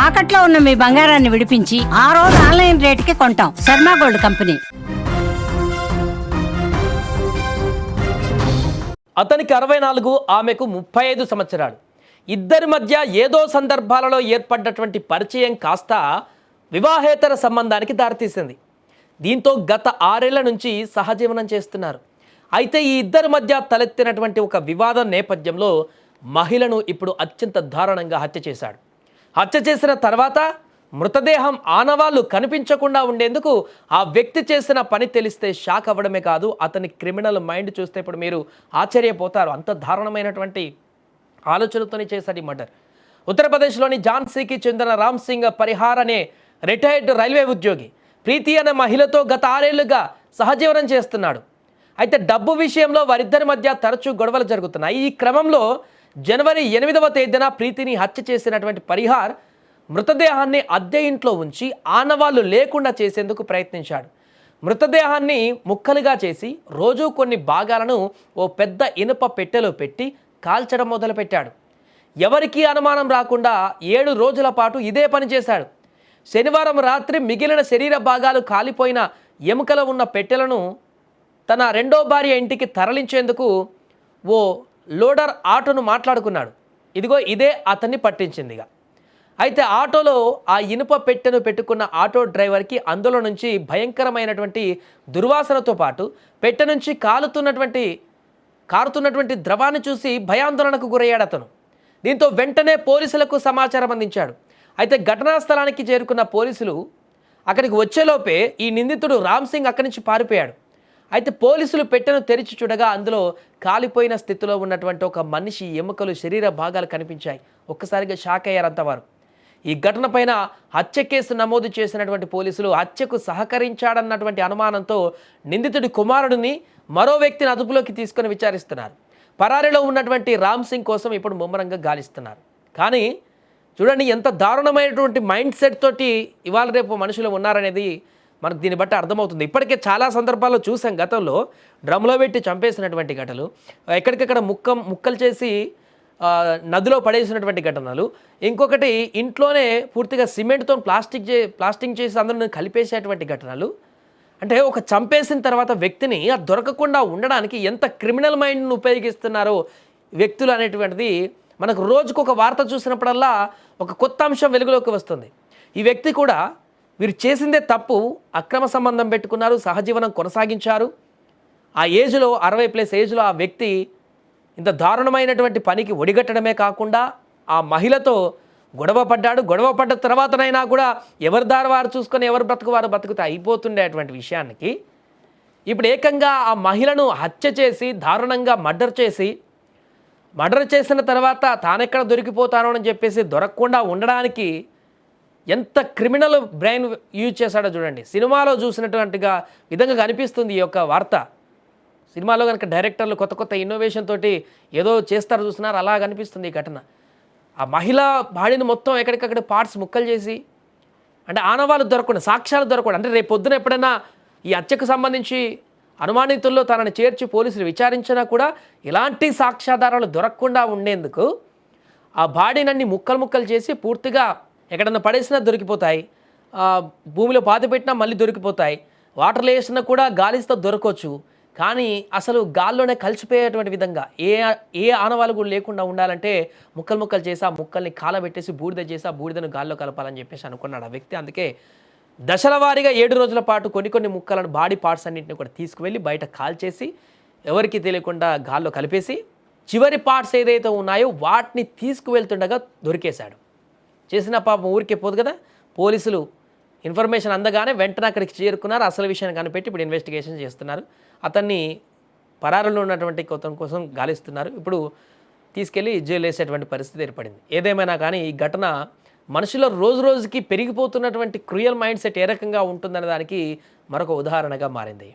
తాకట్లో ఉన్న మీ బంగారాన్ని విడిపించి ఆ రోజు ఆన్లైన్ రేటుకి కొంటాం. Sharma gold company. అతనికి 64, ఆమెకు 35 సంవత్సరాలు. ఇద్దరి మధ్య ఏదో సందర్భాలలో ఏర్పడ్డటువంటి పరిచయం కాస్త వివాహేతర సంబంధానికి దారితీసింది. దీంతో గత 6 ఏళ్ల నుంచి సహజీవనం చేస్తున్నారు. అయితే ఈ ఇద్దరి మధ్య తలెత్తినటువంటి ఒక వివాదం నేపథ్యంలో మహిళను ఇప్పుడు అత్యంత దారుణంగా హత్య చేశాడు. హత్య చేసిన తర్వాత మృతదేహం ఆనవాళ్లు కనిపించకుండా ఉండేందుకు ఆ వ్యక్తి చేసిన పని తెలిస్తే షాక్ అవ్వడమే కాదు, అతని క్రిమినల్ మైండ్ చూస్తే ఇప్పుడు మీరు ఆశ్చర్యపోతారు. అంత దారుణమైనటువంటి ఆలోచనతోనే చేశాడు ఈ మర్డర్. ఉత్తరప్రదేశ్లోని ఝాన్సీకి చెందిన రామ్ సింగ్ పరిహార్ అనే రిటైర్డ్ రైల్వే ఉద్యోగి ప్రీతి అనే మహిళతో గత 6 ఏళ్లుగా సహజీవనం చేస్తున్నాడు. అయితే డబ్బు విషయంలో వారిద్దరి మధ్య తరచూ గొడవలు జరుగుతున్నాయి. ఈ క్రమంలో జనవరి 8వ తేదీన ప్రీతిని హత్య చేసినటువంటి పరిహార్ మృతదేహాన్ని అద్దె ఇంట్లో ఉంచి ఆనవాళ్లు లేకుండా చేసేందుకు ప్రయత్నించాడు. మృతదేహాన్ని ముక్కలుగా చేసి రోజు కొన్ని భాగాలను ఓ పెద్ద ఇనుప పెట్టెలో పెట్టి కాల్చడం మొదలుపెట్టాడు. ఎవరికీ అనుమానం రాకుండా 7 రోజుల పాటు ఇదే పని చేశాడు. శనివారం రాత్రి మిగిలిన శరీర భాగాలు కాలిపోయిన ఎముకలు ఉన్న పెట్టెలను తన రెండో భార్య ఇంటికి తరలించేందుకు ఓ లోడర్ ఆటోను మాట్లాడుకున్నాడు. ఇదే అతన్ని పట్టించిందిగా. అయితే ఆటోలో ఆ ఇనుప పెట్టెను పెట్టుకున్న ఆటో డ్రైవర్కి అందులో నుంచి భయంకరమైనటువంటి దుర్వాసనతో పాటు పెట్టె నుంచి కారుతున్నటువంటి ద్రవాన్ని చూసి భయాందోళనకు గురయ్యాడు అతను. దీంతో వెంటనే పోలీసులకు సమాచారం అందించాడు. అయితే ఘటనా స్థలానికి చేరుకున్న పోలీసులు అక్కడికి వచ్చేలోపే ఈ నిందితుడు రామ్ సింగ్ అక్కడి నుంచి పారిపోయాడు. అయితే పోలీసులు పెట్టెను తెరిచి చూడగా అందులో కాలిపోయిన స్థితిలో ఉన్నటువంటి ఒక మనిషి ఎముకలు, శరీర భాగాలు కనిపించాయి. ఒక్కసారిగా షాక్ అయ్యారంతా వారు. ఈ ఘటన పైన హత్య కేసు నమోదు చేసినటువంటి పోలీసులు హత్యకు సహకరించాడన్నటువంటి అనుమానంతో నిందితుడి కుమారుడిని మరో వ్యక్తిని అదుపులోకి తీసుకొని విచారిస్తున్నారు. పరారీలో ఉన్నటువంటి రామ్ సింగ్ కోసం ఇప్పుడు ముమ్మరంగా గాలిస్తున్నారు. కానీ చూడండి ఎంత దారుణమైనటువంటి మైండ్ సెట్ తోటి ఇవాళ రేపు మనుషులు ఉన్నారనేది మనకు దీన్ని బట్టి అర్థమవుతుంది. ఇప్పటికే చాలా సందర్భాల్లో చూసాం. గతంలో డ్రమ్లో పెట్టి చంపేసినటువంటి ఘటనలు, ఎక్కడికక్కడ ముక్కలు చేసి నదిలో పడేసినటువంటి ఘటనలు, ఇంకొకటి ఇంట్లోనే పూర్తిగా సిమెంట్తో ప్లాస్టింగ్ చేసి అందరూ కలిపేసేటువంటి ఘటనలు. అంటే ఒక చంపేసిన తర్వాత వ్యక్తిని దొరకకుండా ఉండడానికి ఎంత క్రిమినల్ మైండ్ను ఉపయోగిస్తున్నారో వ్యక్తులు అనేటువంటిది మనకు రోజుకొక వార్త చూసినప్పుడల్లా ఒక కొత్త అంశం వెలుగులోకి వస్తుంది. ఈ వ్యక్తి కూడా వీరు చేసిందే తప్పు, అక్రమ సంబంధం పెట్టుకున్నారు, సహజీవనం కొనసాగించారు. ఆ ఏజ్లో 60+ ఏజ్లో ఆ వ్యక్తి ఇంత దారుణమైనటువంటి పనికి ఒడిగట్టడమే కాకుండా ఆ మహిళతో గొడవ పడ్డ తర్వాతనైనా కూడా ఎవరి దారి వారు చూసుకొని ఎవరు బ్రతుకు వారు బతుకుతే అయిపోతుండేటువంటి విషయానికి ఇప్పుడు ఏకంగా ఆ మహిళను హత్య చేసి దారుణంగా మర్డర్ చేసిన తర్వాత తానెక్కడ దొరికిపోతానో అని చెప్పేసి దొరకకుండా ఉండడానికి ఎంత క్రిమినల్ బ్రెయిన్ యూజ్ చేశాడో చూడండి. సినిమాలో చూసినటువంటిగా విధంగా కనిపిస్తుంది ఈ యొక్క వార్త. సినిమాలో కనుక డైరెక్టర్లు కొత్త ఇన్నోవేషన్ తోటి ఏదో చేస్తారు చూస్తున్నారు, అలా కనిపిస్తుంది ఈ ఘటన. ఆ మహిళ బాడీని మొత్తం ఎక్కడికక్కడ పార్ట్స్ ముక్కలు చేసి, అంటే ఆనవాళ్ళు దొరకకుండా, సాక్ష్యాలు దొరకకుండా, అంటే రేపు పొద్దున ఎప్పుడైనా ఈ హత్యకు సంబంధించి అనుమానితుల్లో తనని చేర్చి పోలీసులు విచారించినా కూడా ఇలాంటి సాక్ష్యాధారాలు దొరకకుండా ఉండేందుకు ఆ బాడీనన్ని ముక్కలు చేసి పూర్తిగా ఎక్కడన్నా పడేసినా దొరికిపోతాయి, భూమిలో పాతి పెట్టినా మళ్ళీ దొరికిపోతాయి, వాటర్లో వేసినా కూడా గాలిస్తే దొరకవచ్చు. కానీ అసలు గాల్లోనే కలిసిపోయేటువంటి విధంగా ఏ ఆనవాళ్ళు కూడా లేకుండా ఉండాలంటే ముక్కలు చేసి ఆ ముక్కల్ని కాలబెట్టేసి బూడిద చేసి ఆ బూడిదను గాల్లో కలపాలని చెప్పేసి అనుకున్నాడు ఆ వ్యక్తి. అందుకే దశల వారీగా 7 రోజుల పాటు కొన్ని ముక్కలను, బాడీ పార్ట్స్ అన్నింటినీ కూడా తీసుకువెళ్ళి బయట కాల్చేసి ఎవరికి తెలియకుండా గాల్లో కలిపేసి చివరి పార్ట్స్ ఏదైతే ఉన్నాయో వాటిని తీసుకువెళ్తుండగా దొరికేశాడు. చేసిన పాపం ఊరికే పోదు కదా. పోలీసులు ఇన్ఫర్మేషన్ అందగానే వెంటనే అక్కడికి చేరుకున్నారు. అసలు విషయాన్ని కనిపెట్టి ఇప్పుడు ఇన్వెస్టిగేషన్ చేస్తున్నారు. అతన్ని పరారులో ఉన్నటువంటి కోసం గాలిస్తున్నారు. ఇప్పుడు తీసుకెళ్ళి జైలు వేసేటువంటి పరిస్థితి ఏర్పడింది. ఏదేమైనా కానీ ఈ ఘటన మనుషుల రోజుకి పెరిగిపోతున్నటువంటి క్రూయల్ మైండ్ సెట్ ఏ రకంగా ఉంటుందనే దానికి మరొక ఉదాహరణగా మారింది.